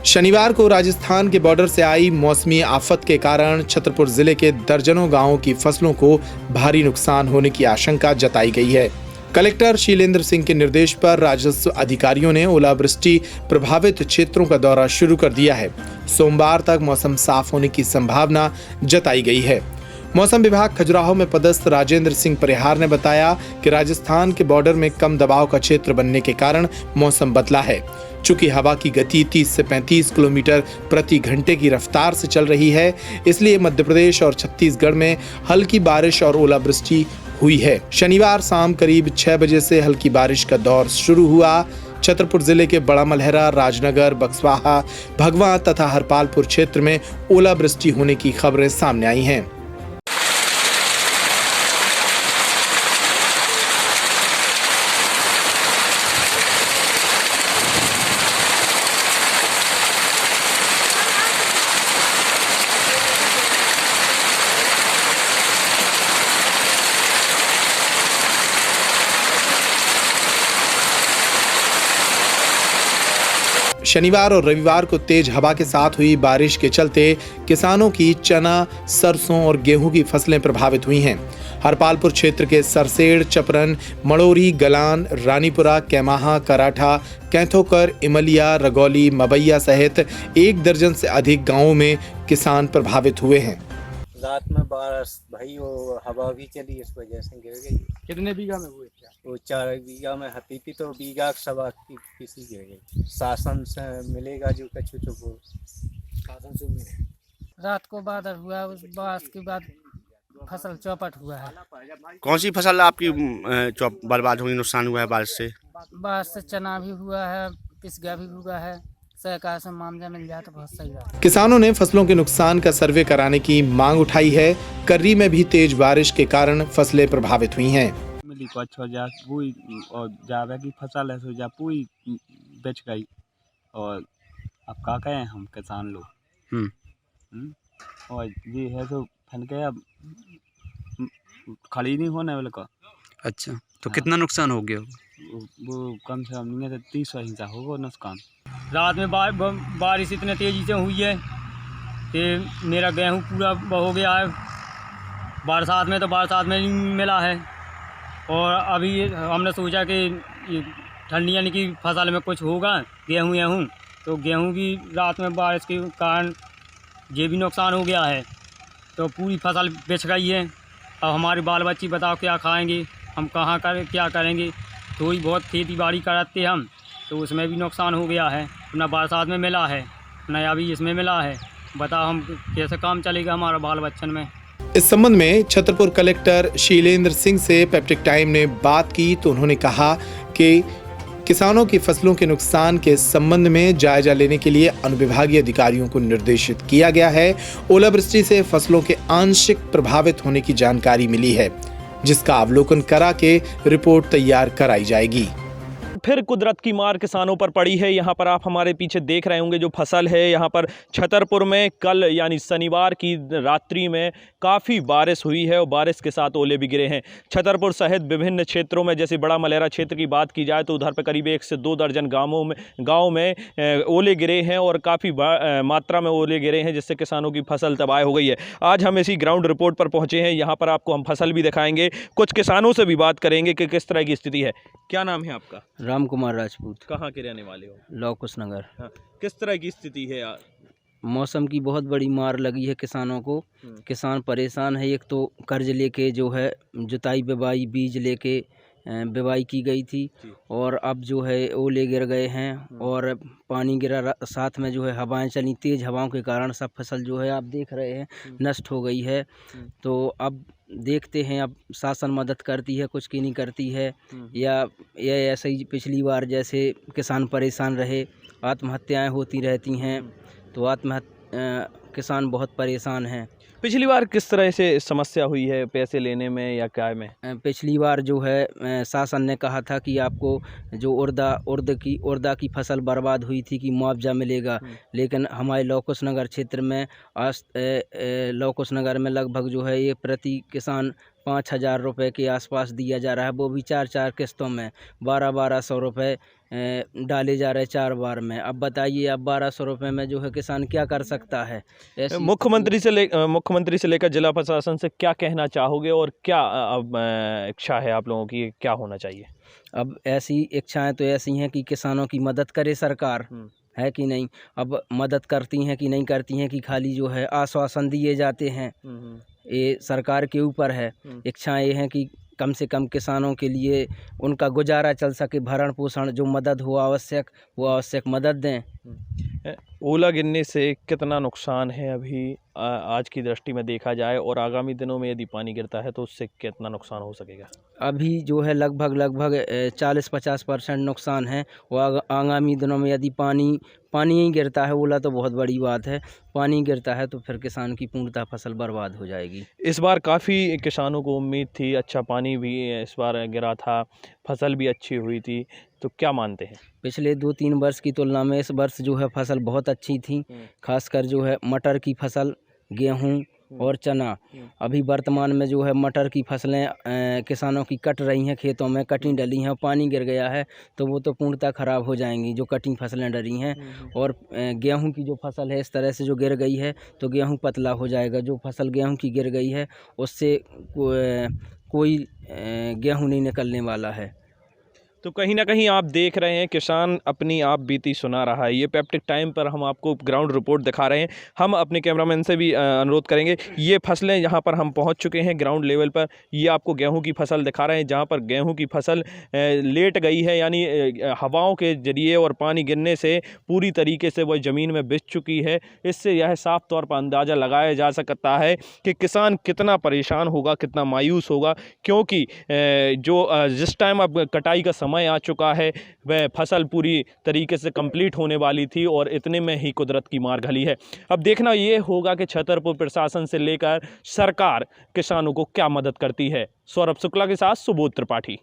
शनिवार को राजस्थान के बॉर्डर से आई मौसमी आफत के कारण छतरपुर जिले के दर्जनों गांवों की फसलों को भारी नुकसान होने की आशंका जताई गई है। कलेक्टर शीलेंद्र सिंह के निर्देश पर राजस्व अधिकारियों ने ओलावृष्टि प्रभावित क्षेत्रों का दौरा शुरू कर दिया है। सोमवार तक मौसम साफ होने की संभावना जताई गई है। मौसम विभाग खजुराहो में पदस्थ राजेंद्र सिंह परिहार ने बताया कि राजस्थान के बॉर्डर में कम दबाव का क्षेत्र बनने के कारण मौसम बदला है। चूंकि हवा की गति 30 से 35 किलोमीटर प्रति घंटे की रफ्तार से चल रही है, इसलिए मध्य प्रदेश और छत्तीसगढ़ में हल्की बारिश और ओलावृष्टि हुई है। शनिवार शाम करीब 6 बजे से हल्की बारिश का दौर शुरू हुआ। छतरपुर जिले के बड़ा मलहरा, राजनगर, बक्सवाहा, भगवा तथा हरपालपुर क्षेत्र में ओलावृष्टि होने की खबरें सामने आई हैं। शनिवार और रविवार को तेज हवा के साथ हुई बारिश के चलते किसानों की चना, सरसों और गेहूं की फसलें प्रभावित हुई हैं। हरपालपुर क्षेत्र के सरसेड़, चपरन, मड़ोरी, गलान, रानीपुरा, कैमाहा, कराठा, कैथोकर, इमलिया, रगौली, मबैया सहित 1 दर्जन से अधिक गांवों में किसान प्रभावित हुए हैं। रात में बारिश भाई वो हवा भी चली, इस वजह से गिर गई। कितने बीघा में हुए क्या? वो 4 बीघा में हती थी तो बीघा सवा की किसी गिर गई। शासन से मिलेगा जो कछु तो वो शासन से मिले। रात को बादल हुआ, उस बारिश के बाद फसल चौपट हुआ है। कौन सी फसल आपकी बर्बाद हुई, नुकसान हुआ है बारिश से? बारिश से चना भी हुआ है, पिसगा भी हुआ है। सरकार से मामला मिल जाए तो बहुत सही है। किसानों ने फसलों के नुकसान का सर्वे कराने की मांग उठाई है। कर्री में भी तेज बारिश के कारण फसलें प्रभावित हुई हैं। और जावे की फसल है सो जा पूरी बेच गई और अब का कहें हम किसान लोग। और ये है तो फन के अब खड़ी नहीं होने वाले का। अच्छा, तो कितना नुकसान हो गया? वो कम से कम नहीं तो 30 हिस्सा होगा नुकसान। रात में बारिश इतने तेज़ी से हुई है कि मेरा गेहूँ पूरा हो गया है। बरसात में तो बरसात में नहीं मिला है और अभी हमने सोचा कि ठंडी यानी कि फसल में कुछ होगा गेहूँ तो गेहूँ भी रात में बारिश के कारण ये भी नुकसान हो गया है, तो पूरी फसल बेच गई है। अब हमारे बाल बच्चे बताओ क्या खाएंगे, हम कहाँ क्या करेंगे। थोड़ी बहुत खेती बाड़ी कराते हम तो उसमें भी नुकसान हो गया है, ना बरसात में मिला है ना अभी इसमें मिला है। बताओ हम कैसे काम चलेगा हमारा बाल बच्चन में। इस संबंध में छतरपुर कलेक्टर शीलेंद्र सिंह से पैप्टिक टाइम ने बात की तो उन्होंने कहा कि किसानों की फसलों के नुकसान के संबंध में जायजा लेने के लिए अनुविभागीय अधिकारियों को निर्देशित किया गया है। ओलावृष्टि से फसलों के आंशिक प्रभावित होने की जानकारी मिली है, जिसका अवलोकन करा के रिपोर्ट तैयार कराई जाएगी। फिर कुदरत की मार किसानों पर पड़ी है। यहाँ पर आप हमारे पीछे देख रहे होंगे जो फसल है, यहाँ पर छतरपुर में कल यानी शनिवार की रात्रि में काफ़ी बारिश हुई है और बारिश के साथ ओले भी गिरे हैं। छतरपुर सहित विभिन्न क्षेत्रों में, जैसे बड़ा मलहरा क्षेत्र की बात की जाए तो उधर पर करीब 1 से 2 दर्जन गाँव में ओले गिरे हैं और काफ़ी मात्रा में ओले गिरे हैं, जिससे किसानों की फसल तबाह हो गई है। आज हम इसी ग्राउंड रिपोर्ट पर पहुँचे हैं। यहाँ पर आपको हम फसल भी दिखाएंगे, कुछ किसानों से भी बात करेंगे कि किस तरह की स्थिति है। क्या नाम है आपका? राम कुमार राजपूत। कहाँ के रहने वाले हो? लौकुश नगर। हाँ, किस तरह की स्थिति है? मौसम की बहुत बड़ी मार लगी है किसानों को। किसान परेशान है। एक तो कर्ज लेके जो है जुताई बुवाई बीज लेके बुवाई की गई थी और अब जो है ओले गिर गए हैं और पानी गिरा, साथ में जो है हवाएं चली, तेज़ हवाओं के कारण सब फसल जो है आप देख रहे हैं नष्ट हो गई है। तो अब देखते हैं अब शासन मदद करती है कुछ की नहीं करती है, या ऐसे ही पिछली बार जैसे किसान परेशान रहे, आत्महत्याएं होती रहती हैं, तो किसान बहुत परेशान हैं। पिछली बार किस तरह से समस्या हुई है, पैसे लेने में या क्या में? पिछली बार जो है शासन ने कहा था कि आपको जो उर्दा की फसल बर्बाद हुई थी कि मुआवजा मिलेगा, लेकिन हमारे लौकुश नगर क्षेत्र में लौकुश नगर में लगभग जो है ये प्रति किसान 5,000 रुपये के आसपास दिया जा रहा है, वो भी 4-4 किस्तों में 1200 रुपये डाले जा रहे 4 बार में। अब बताइए, अब 1200 रुपये में जो है किसान क्या कर सकता है? मुख्यमंत्री से लेकर जिला प्रशासन से क्या कहना चाहोगे और क्या अब इच्छा है आप लोगों की, क्या होना चाहिए? अब ऐसी इच्छाएं तो ऐसी हैं कि किसानों की मदद करे सरकार, है कि नहीं? अब मदद करती हैं कि नहीं करती हैं कि खाली जो है आश्वासन दिए जाते हैं, ये सरकार के ऊपर है। इच्छाएं ये हैं कि कम से कम किसानों के लिए उनका गुजारा चल सके, भरण पोषण जो मदद हो आवश्यक, वो आवश्यक मदद दें। ओला गिरने से कितना नुकसान है अभी आज की दृष्टि में देखा जाए, और आगामी दिनों में यदि पानी गिरता है तो उससे कितना नुकसान हो सकेगा? अभी जो है लगभग 40-50% नुकसान है, और आगामी दिनों में यदि पानी ही गिरता है, ओला तो बहुत बड़ी बात है, पानी गिरता है तो फिर किसान की पूर्णतः फसल बर्बाद हो जाएगी। इस बार काफ़ी किसानों को उम्मीद थी, अच्छा पानी भी इस बार गिरा था, फसल भी अच्छी हुई थी, तो क्या मानते हैं? पिछले 2-3 वर्ष की तुलना में इस वर्ष जो है फसल बहुत अच्छी थी, खासकर जो है मटर की फसल, गेहूं और चना। अभी वर्तमान में जो है मटर की फसलें किसानों की कट रही हैं, खेतों में कटी डली हैं, पानी गिर गया है तो वो तो पूर्णतः ख़राब हो जाएंगी जो कटी फसलें डली हैं। और गेहूं की जो फसल है इस तरह से जो गिर गई है तो गेहूं पतला हो जाएगा। जो फसल गेहूं की गिर गई है उससे कोई गेहूं नहीं निकलने वाला है। तो कहीं ना कहीं आप देख रहे हैं किसान अपनी आप बीती सुना रहा है। ये पेप्टिक टाइम पर हम आपको ग्राउंड रिपोर्ट दिखा रहे हैं। हम अपने कैमरामैन से भी अनुरोध करेंगे, ये फसलें यहाँ पर हम पहुँच चुके हैं ग्राउंड लेवल पर। ये आपको गेहूं की फसल दिखा रहे हैं जहाँ पर गेहूं की फसल लेट गई है, यानी हवाओं के जरिए और पानी गिरने से पूरी तरीके से वह ज़मीन में बिछ चुकी है। इससे यह साफ तौर पर अंदाज़ा लगाया जा सकता है कि किसान कितना परेशान होगा, कितना मायूस होगा, क्योंकि जिस टाइम अब कटाई का समय आ चुका है वह फसल पूरी तरीके से कंप्लीट होने वाली थी और इतने में ही कुदरत की मार घली है। अब देखना ये होगा कि छतरपुर प्रशासन से लेकर सरकार किसानों को क्या मदद करती है। सौरभ शुक्ला के साथ सुबोध त्रिपाठी।